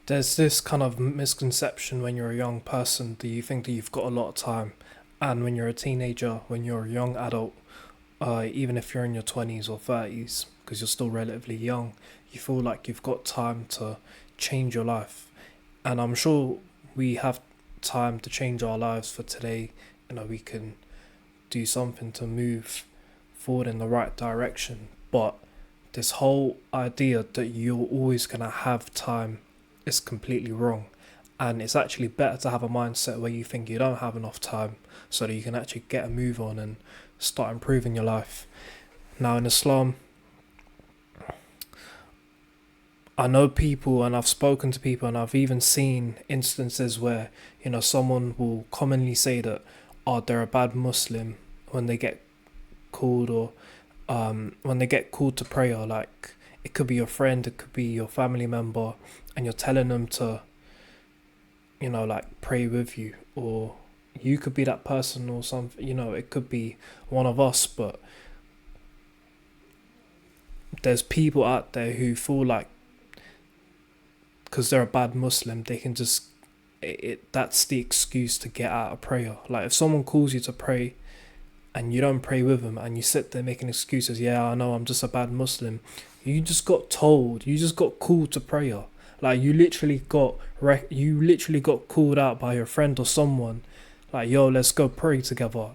There's this kind of misconception when you're a young person that you think that you've got a lot of time, and when you're a teenager, when you're a young adult, even if you're in your 20s or 30s, because you're still relatively young, you feel like you've got time to change your life. And I'm sure we have time to change our lives for today. We can do something to move forward in the right direction. But this whole idea that you're always going to have time is completely wrong. And it's actually better to have a mindset where you think you don't have enough time so that you can actually get a move on and start improving your life. Now, in Islam, I know people and I've spoken to people and I've even seen instances where, someone will commonly say that, oh, they're a bad Muslim when they get called or when they get called to prayer. Like, it could be your friend, it could be your family member, and you're telling them to, like, pray with you, or you could be that person or something. It could be one of us, but there's people out there who feel like because they're a bad Muslim, they can just that's the excuse to get out of prayer. Like, if someone calls you to pray and you don't pray with them and you sit there making excuses, yeah, I know, I'm just a bad Muslim. You just got called to prayer. Like, you literally got called out by your friend or someone, like, yo, let's go pray together.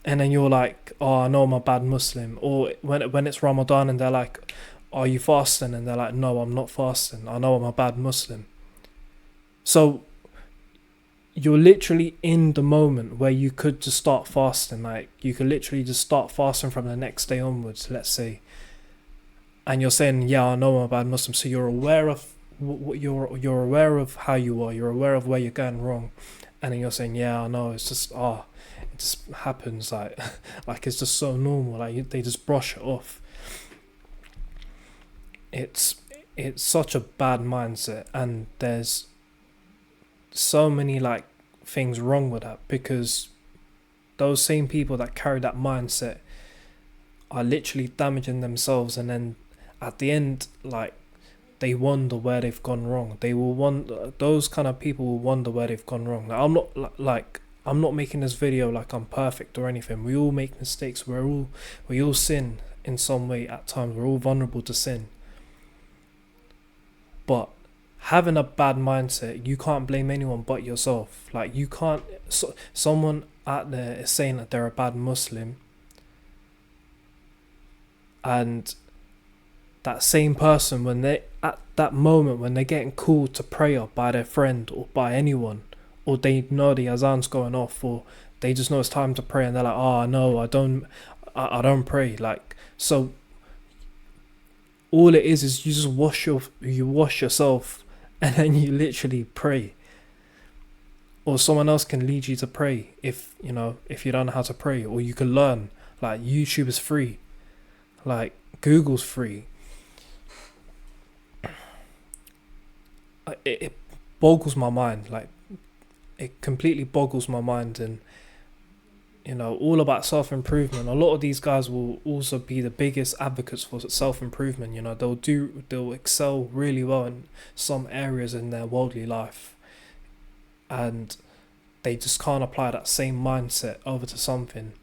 And then you're like, oh, I know I'm a bad Muslim. Or when it's Ramadan and they're like, are you fasting? And they're like, no, I'm not fasting. I know I'm a bad Muslim. So you're literally in the moment where you could just start fasting. Like, you could literally just start fasting from the next day onwards, let's say. And you're saying, yeah, I know I'm a bad Muslim. So you're aware of you're aware of how you are. You're aware of where you're going wrong. And then you're saying, yeah, I know. It's just it just happens. Like like it's just so normal. Like, they just brush it off. It's such a bad mindset, and there's so many like things wrong with that, because those same people that carry that mindset are literally damaging themselves, and then at the end, like, they wonder where they've gone wrong. Those kind of people will wonder where they've gone wrong. I'm not making this video like I'm perfect or anything. We all make mistakes. We all sin in some way at times. We're all vulnerable to sin. But having a bad mindset, you can't blame anyone but yourself. Like, you can't. Someone out there is saying that they're a bad Muslim, and that same person, when they at that moment when they're getting called to prayer by their friend or by anyone, or they know the azan's going off, or they just know it's time to pray, and they're like, oh no, I don't pray. Like, so all it is you just wash yourself, and then you literally pray. Or someone else can lead you to pray if you don't know how to pray, or you can learn. Like, YouTube is free, like Google's free. It boggles my mind. Like, it completely boggles my mind. And all about self-improvement. A lot of these guys will also be the biggest advocates for self-improvement. They'll excel really well in some areas in their worldly life, and they just can't apply that same mindset over to something.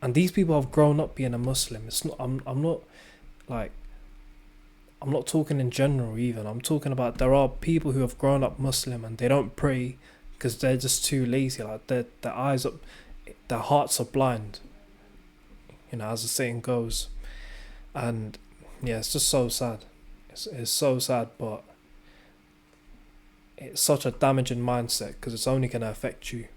And these people have grown up being a Muslim. It's not. I'm not talking in general even. I'm talking about, there are people who have grown up Muslim and they don't pray because they're just too lazy. Like, their hearts are blind, as the saying goes. And yeah, it's just so sad. It's so sad, but it's such a damaging mindset, because it's only going to affect you.